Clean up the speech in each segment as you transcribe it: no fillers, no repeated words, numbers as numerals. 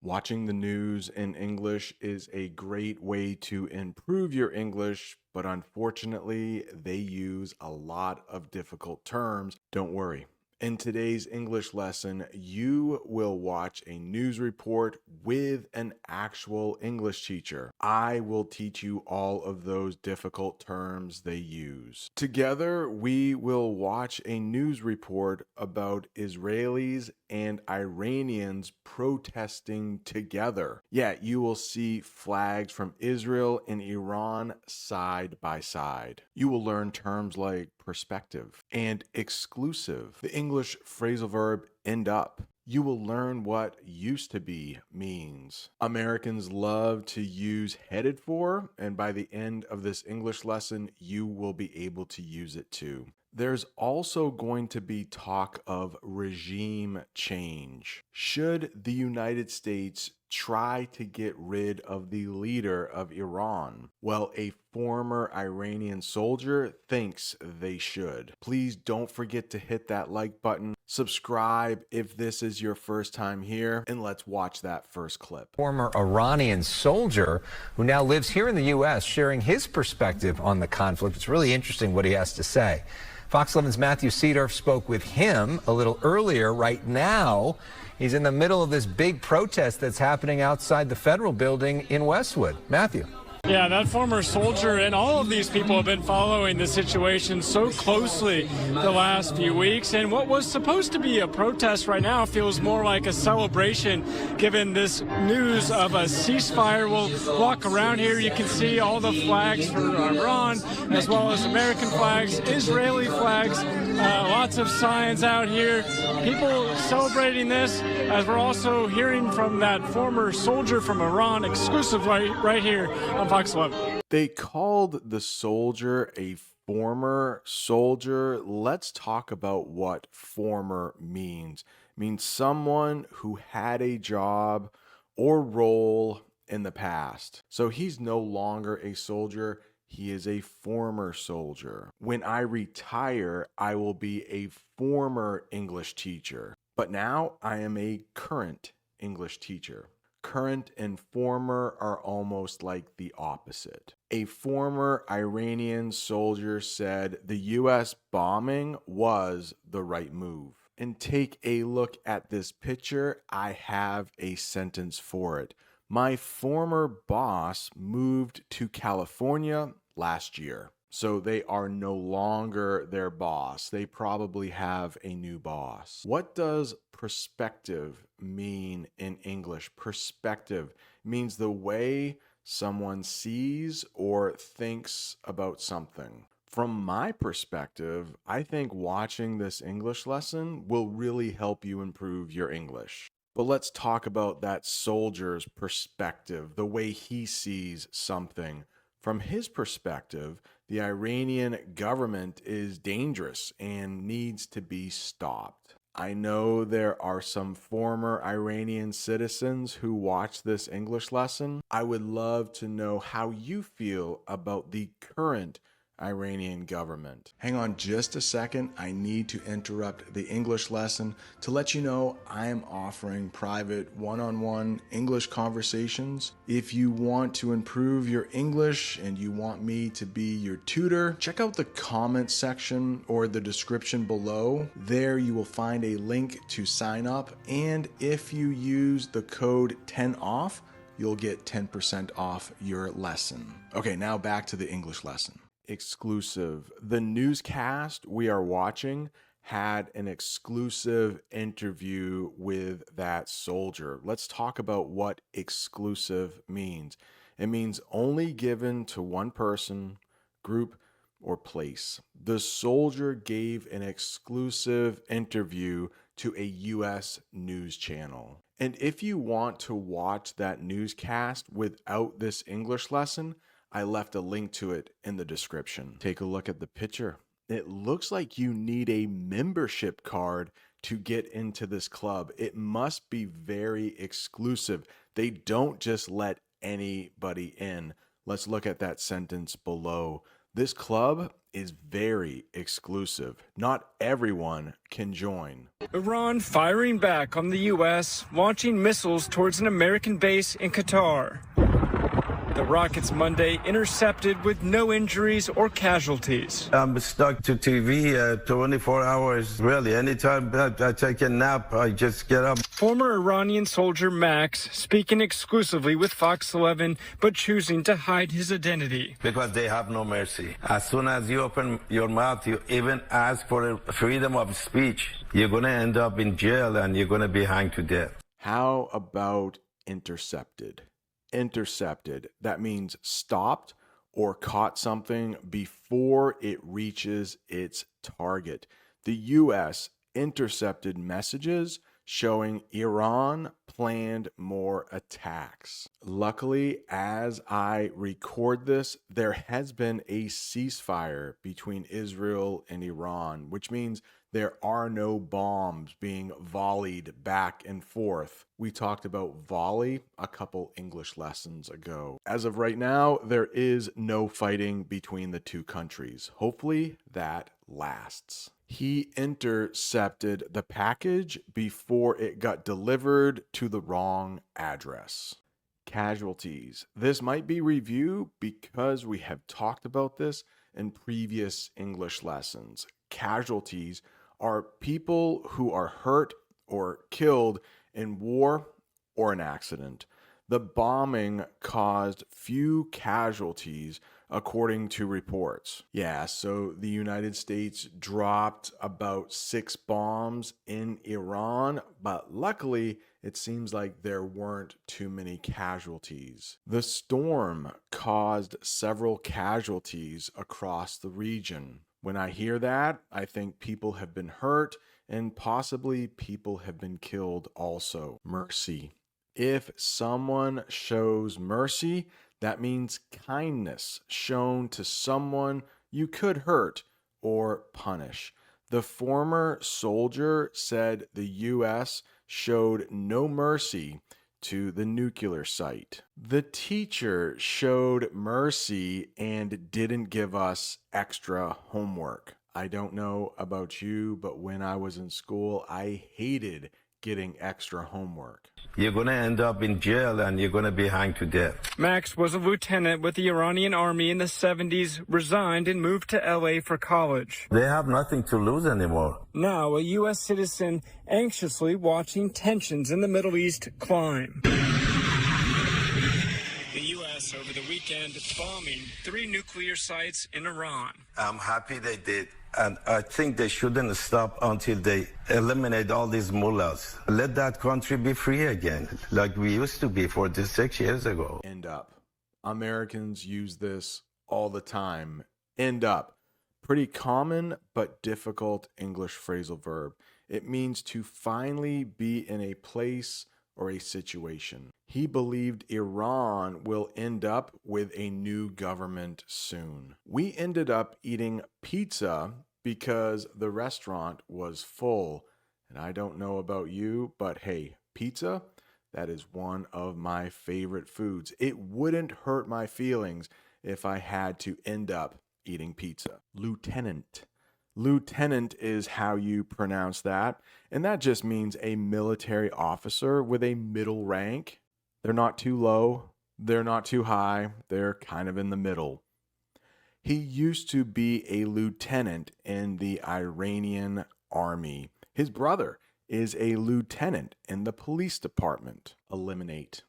Watching the news in English is a great way to improve your English, but unfortunately, they use a lot of difficult terms. Don't worry. In today's English lesson, you will watch a news report with an actual English teacher. I will teach you all of those difficult terms they use. Together, we will watch a news report about Israelis and Iranians protesting together. Yeah, you will see flags from Israel and Iran side by side. You will learn terms like perspective and exclusive. The English phrasal verb end up. You will learn what used to be means. Americans love to use headed for, and by the end of this English lesson, you will be able to use it too. There's also going to be talk of regime change. Should the United States try to get rid of the leader of Iran? Well, a former Iranian soldier thinks they should. Please don't forget to hit that like button, subscribe if this is your first time here, and let's watch that first clip. Former Iranian soldier who now lives here in the U.S., sharing his perspective on the conflict. It's really interesting what he has to say. Fox 11's Matthew Seedorf spoke with him a little earlier. Right now, he's in the middle of this big protest that's happening outside the federal building in Westwood. Matthew. Yeah, that former soldier and all of these people have been following the situation so closely the last few weeks. And what was supposed to be a protest right now feels more like a celebration given this news of a ceasefire. We'll walk around here. You can see all the flags for Iran as well as American flags, Israeli flags, lots of signs out here. People celebrating this as we're also hearing from that former soldier from Iran exclusively right here on Fox 11. They called the soldier a former soldier. Let's talk about what former means. It means someone who had a job or role in the past. So he's no longer a soldier. He is a former soldier. When I retire, I will be a former English teacher. But now I am a current English teacher. Current and former are almost like the opposite. A former Iranian soldier said the US bombing was the right move. And take a look at this picture. I have a sentence for it. My former boss moved to California last year. So they are no longer their boss. They probably have a new boss. What does perspective mean in English? Perspective means the way someone sees or thinks about something. From my perspective, I think watching this English lesson will really help you improve your English. But let's talk about that soldier's perspective, the way he sees something. From his perspective, the Iranian government is dangerous and needs to be stopped. I know there are some former Iranian citizens who watch this English lesson. I would love to know how you feel about the current Iranian government. Hang on just a second. I need to interrupt the English lesson to let you know I am offering private one-on-one English conversations. If you want to improve your English and you want me to be your tutor, check out the comment section or the description below. There you will find a link to sign up, and if you use the code 10OFF, you'll get 10% off your lesson. Okay, now back to the English lesson. Exclusive. The newscast we are watching had an exclusive interview with that soldier. Let's talk about what exclusive means. It means only given to one person, group, or place. The soldier gave an exclusive interview to a U.S. news channel. And if you want to watch that newscast without this English lesson, I left a link to it in the description. Take a look at the picture. It looks like you need a membership card to get into this club. It must be very exclusive. They don't just let anybody in. Let's look at that sentence below. This club is very exclusive. Not everyone can join. Iran firing back on the U.S., launching missiles towards an American base in Qatar. The rockets Monday intercepted with no injuries or casualties. I'm stuck to TV 24 hours. Really, anytime I take a nap, I just get up. Former Iranian soldier Max speaking exclusively with Fox 11, but choosing to hide his identity. Because they have no mercy. As soon as you open your mouth, you even ask for freedom of speech, you're going to end up in jail and you're going to be hanged to death. How about intercepted? Intercepted, that means stopped or caught something before it reaches its target. The U.S. intercepted messages showing Iran planned more attacks. Luckily, as I record this, there has been a ceasefire between Israel and Iran, which means there are no bombs being volleyed back and forth. We talked about volley a couple English lessons ago. As of right now, there is no fighting between the two countries. Hopefully that lasts. He intercepted the package before it got delivered to the wrong address. Casualties. This might be review because we have talked about this in previous English lessons. Casualties are people who are hurt or killed in war or an accident. The bombing caused few casualties according to reports. Yeah, so the United States dropped about 6 bombs in Iran, but luckily it seems like there weren't too many casualties. The storm caused several casualties across the region. When I hear that, I think people have been hurt and possibly people have been killed also. Mercy. If someone shows mercy, that means kindness shown to someone you could hurt or punish. The former soldier said the U.S. showed no mercy to the nuclear site. The teacher showed mercy and didn't give us extra homework. I don't know about you, but when I was in school, I hated getting extra homework. You're going to end up in jail and you're going to be hanged to death. Max was a lieutenant with the Iranian army in the 70s, resigned and moved to LA for college. They have nothing to lose anymore. Now a U.S. citizen anxiously watching tensions in the Middle East climb. The U.S. over the weekend bombing 3 nuclear sites in Iran. I'm happy they did. And I think they shouldn't stop until they eliminate all these mullahs. Let that country be free again, like we used to be 46 years ago. End up. Americans use this all the time. End up. Pretty common but difficult English phrasal verb. It means to finally be in a place or a situation. He believed Iran will end up with a new government soon. We ended up eating pizza because the restaurant was full. And I don't know about you, but hey, pizza, that is one of my favorite foods. It wouldn't hurt my feelings if I had to end up eating pizza. Lieutenant. Lieutenant is how you pronounce that, and that just means a military officer with a middle rank. They're not too low, they're not too high, they're kind of in the middle. He used to be a lieutenant in the Iranian army. His brother is a lieutenant in the police department. Eliminate.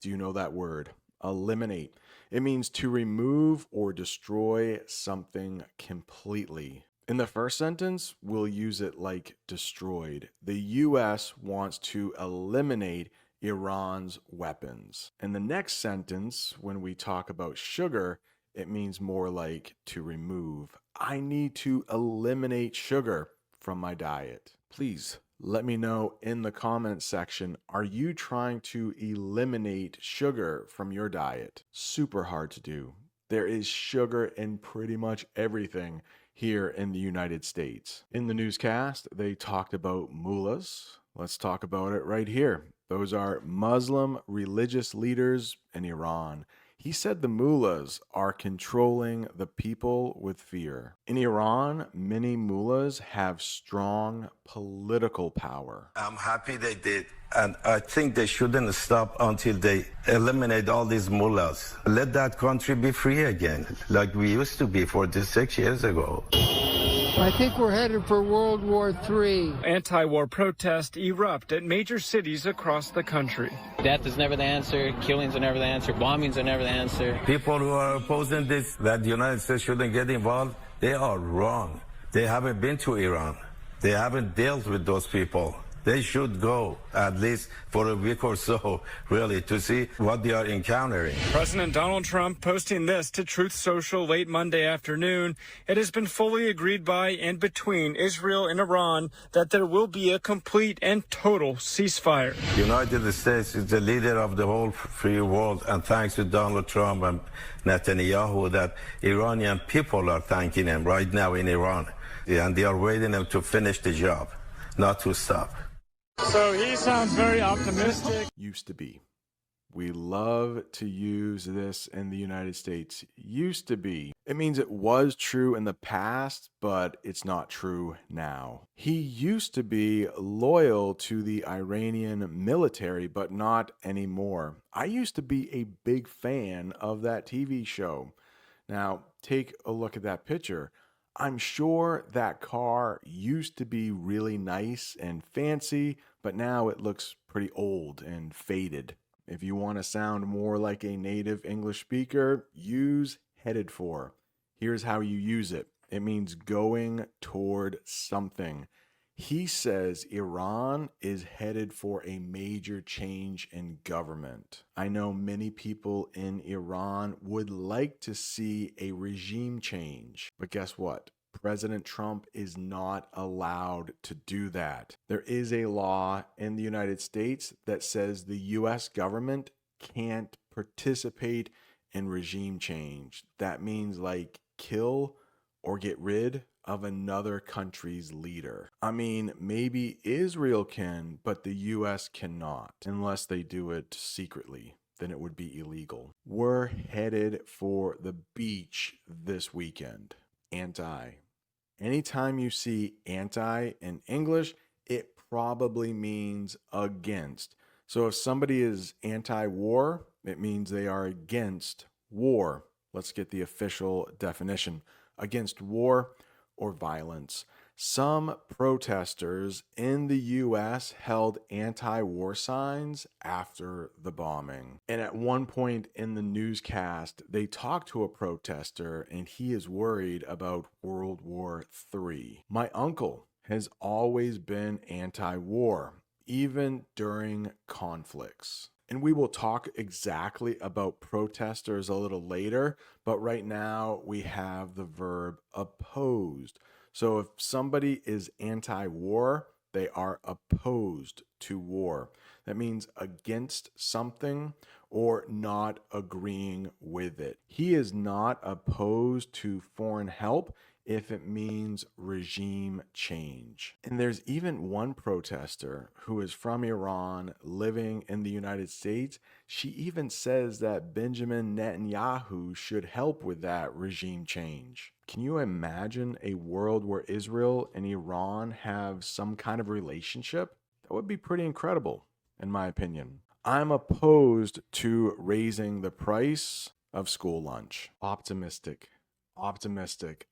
Do you know that word? Eliminate. It means to remove or destroy something completely. In the first sentence, we'll use it like destroyed. The U.S. wants to eliminate Iran's weapons. In the next sentence, when we talk about sugar, it means more like to remove. I need to eliminate sugar from my diet. Please let me know in the comments section, are you trying to eliminate sugar from your diet? Super hard to do. There is sugar in pretty much everything here in the United States. In the newscast, they talked about mullahs. Let's talk about it right here. Those are Muslim religious leaders in Iran. He said the mullahs are controlling the people with fear. In Iran, many mullahs have strong political power. I'm happy they did. And I think they shouldn't stop until they eliminate all these mullahs. Let that country be free again, like we used to be 46 years ago. I think we're headed for World War III. Anti-war protests erupt at major cities across the country. Death is never the answer. Killings are never the answer. Bombings are never the answer. People who are opposing this, that the United States shouldn't get involved, they are wrong. They haven't been to Iran. They haven't dealt with those people. They should go, at least for a week or so, really, to see what they are encountering. President Donald Trump posting this to Truth Social late Monday afternoon. It has been fully agreed by and between Israel and Iran that there will be a complete and total ceasefire. The United States is the leader of the whole free world, and thanks to Donald Trump and Netanyahu, that Iranian people are thanking him right now in Iran. And they are waiting him to finish the job, not to stop. So he sounds very optimistic. Used to be. We love to use this in the United States. Used to be. It means it was true in the past, but it's not true now. He used to be loyal to the Iranian military, but not anymore. I used to be a big fan of that TV show. Now, take a look at that picture. I'm sure that car used to be really nice and fancy, but now it looks pretty old and faded. If you want to sound more like a native English speaker, use headed for. Here's how you use it. It means going toward something. He says Iran is headed for a major change in government. I know many people in Iran would like to see a regime change, but guess what? President Trump is not allowed to do that. There is a law in the United States that says the U.S. government can't participate in regime change. That means like kill or get rid of another country's leader. I mean, maybe Israel can, but the U.S. cannot, unless they do it secretly. Then it would be illegal. We're headed for the beach this weekend. Anti. Anytime you see anti in English, it probably means against. So if somebody is anti-war, it means they are against war. Let's get the official definition. Against war or violence. Some protesters in the U.S. held anti-war signs after the bombing. And at one point in the newscast, they talked to a protester and he is worried about World War III. My uncle has always been anti-war, even during conflicts. And we will talk exactly about protesters a little later, but right now we have the verb opposed. So if somebody is anti-war, they are opposed to war. That means against something or not agreeing with it. He is not opposed to foreign help if it means regime change. And there's even one protester who is from Iran living in the United States. She even says that Benjamin Netanyahu should help with that regime change. Can you imagine a world where Israel and Iran have some kind of relationship? That would be pretty incredible, in my opinion. I'm opposed to raising the price of school lunch. Optimistic.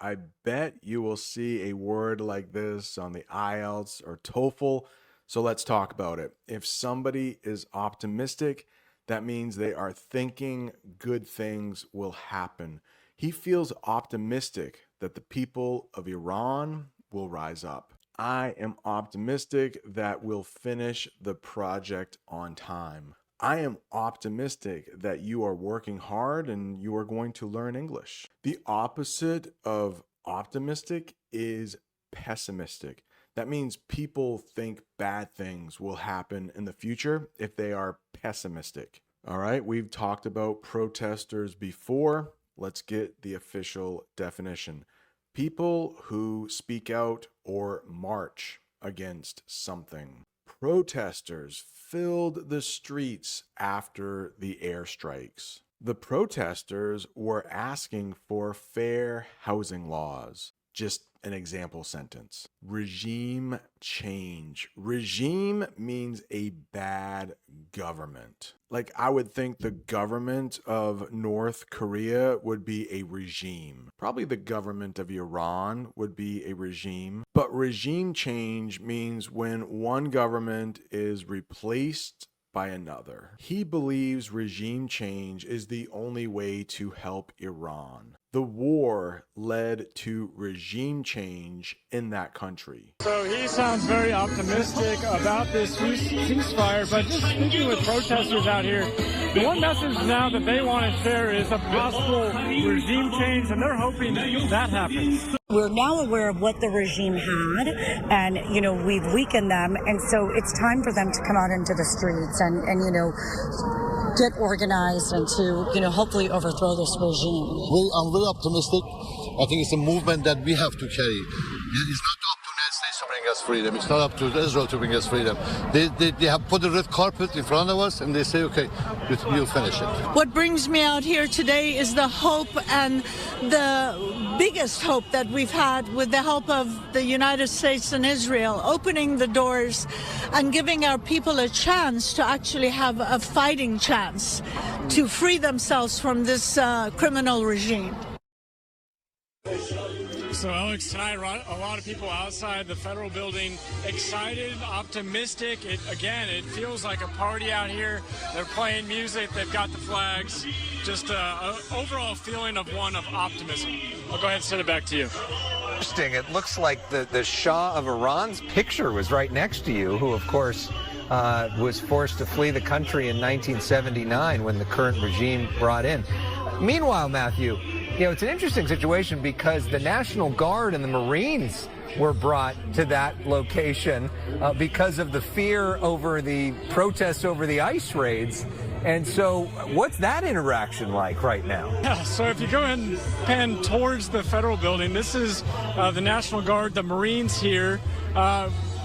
I bet you will see a word like this on the IELTS or TOEFL. So let's talk about it. If somebody is optimistic, that means they are thinking good things will happen. He feels optimistic that the people of Iran will rise up. I am optimistic that we'll finish the project on time. I am optimistic that you are working hard and you are going to learn English. The opposite of optimistic is pessimistic. That means people think bad things will happen in the future if they are pessimistic. All right, we've talked about protesters before. Let's get the official definition. People who speak out or march against something. Protesters filled the streets after the airstrikes. The protesters were asking for fair housing laws. Just an example sentence. Regime change. Regime means a bad government. Like, I would think the government of North Korea would be a regime. Probably the government of Iran would be a regime. But regime change means when one government is replaced by another. He believes regime change is the only way to help Iran. The war led to regime change in that country. So he sounds very optimistic about this ceasefire, but just speaking with protesters out here, the one message now that they want to share is a possible regime change, and they're hoping that happens. We're now aware of what the regime had, and, we've weakened them, and so it's time for them to come out into the streets and get organized and to, hopefully overthrow this regime. Well, I'm very optimistic. I think it's a movement that we have to carry. It's not up to the United States to bring us freedom. It's not up to Israel to bring us freedom. They have put a red carpet in front of us, and they say, okay, we'll finish it. What brings me out here today is the hope, and the biggest hope that we've had with the help of the United States and Israel, opening the doors and giving our people a chance to actually have a fighting chance to free themselves from this criminal regime. So, Alex, tonight a lot of people outside the federal building, excited, optimistic. It feels like a party out here. They're playing music. They've got the flags. Just an overall feeling of optimism. I'll go ahead and send it back to you. Interesting. It looks like the Shah of Iran's picture was right next to you, who, of course, was forced to flee the country in 1979 when the current regime brought in. Meanwhile, Matthew, it's an interesting situation because the National Guard and the Marines were brought to that location because of the fear over the protests over the ICE raids. And so what's that interaction like right now? Yeah, so if you go ahead and pan towards the federal building, this is the National Guard, the Marines here,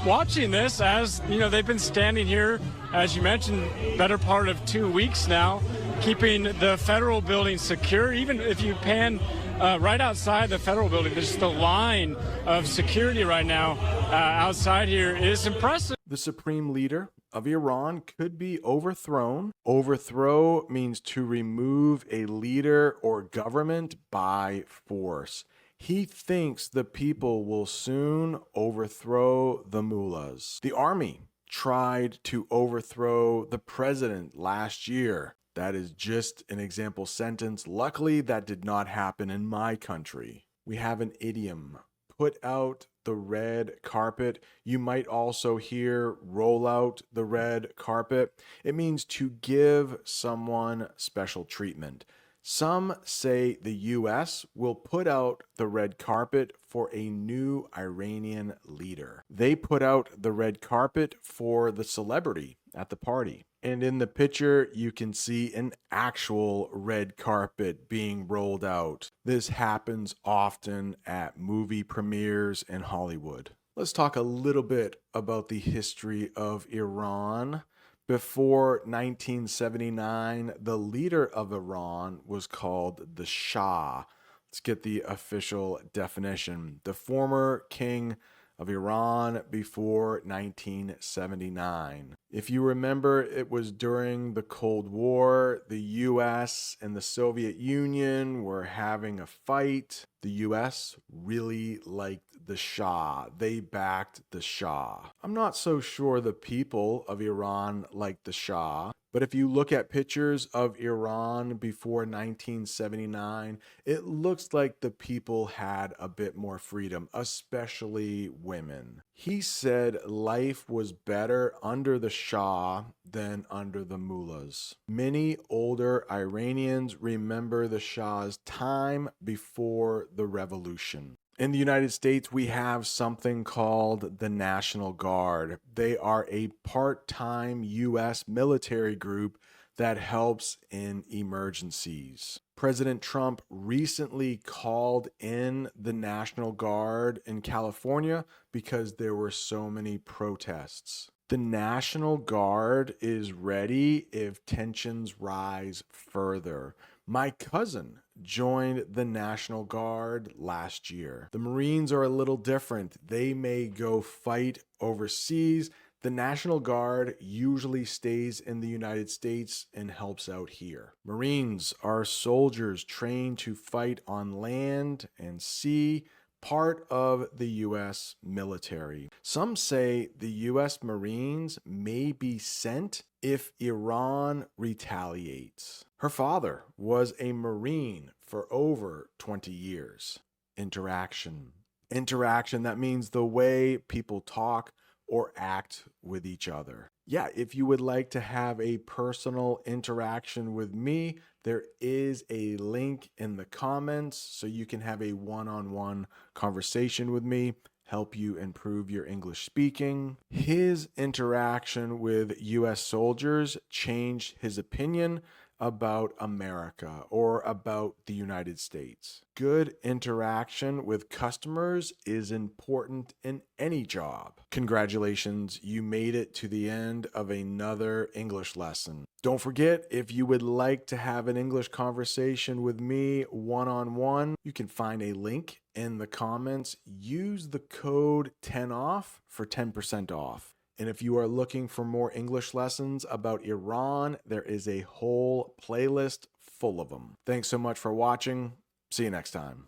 watching this as, they've been standing here, as you mentioned, better part of 2 weeks now, keeping the federal building secure. Even if you pan right outside the federal building, there's the line of security right now outside here is impressive. The supreme leader of Iran could be overthrown. Overthrow means to remove a leader or government by force. He thinks the people will soon overthrow the mullahs. The army tried to overthrow the president last year. That is just an example sentence. Luckily, that did not happen in my country. We have an idiom, put out the red carpet. You might also hear roll out the red carpet. It means to give someone special treatment. Some say the U.S. will put out the red carpet for a new Iranian leader. They put out the red carpet for the celebrity at the party. And in the picture, you can see an actual red carpet being rolled out. This happens often at movie premieres in Hollywood. Let's talk a little bit about the history of Iran. Before 1979, the leader of Iran was called the Shah. Let's get the official definition. The former king of Iran before 1979. If you remember, it was during the Cold War. The US and the Soviet Union were having a fight. The US really liked the Shah. They backed the Shah. I'm not so sure the people of Iran liked the Shah, but if you look at pictures of Iran before 1979, it looks like the people had a bit more freedom, especially women. He said life was better under the Shah than under the mullahs. Many older Iranians remember the Shah's time before the revolution. In the United States, we have something called the National Guard. They are a part-time U.S. military group that helps in emergencies. President Trump recently called in the National Guard in California because there were so many protests. The National Guard is ready if tensions rise further. My cousin joined the National Guard last year. The Marines are a little different. They may go fight overseas. The National Guard usually stays in the United States and helps out here. Marines are soldiers trained to fight on land and sea, part of the U.S. military. Some say the U.S. Marines may be sent if Iran retaliates. Her father was a Marine for over 20 years. Interaction. Interaction, that means the way people talk or act with each other. Yeah, if you would like to have a personal interaction with me, there is a link in the comments so you can have a one-on-one conversation with me, help you improve your English speaking. His interaction with US soldiers changed his opinion about America or about the United States. Good interaction with customers is important in any job. Congratulations, you made it to the end of another English lesson. Don't forget, if you would like to have an English conversation with me one-on-one, you can find a link in the comments. Use the code 10OFF for 10% off. And if you are looking for more English lessons about Iran, there is a whole playlist full of them. Thanks so much for watching. See you next time.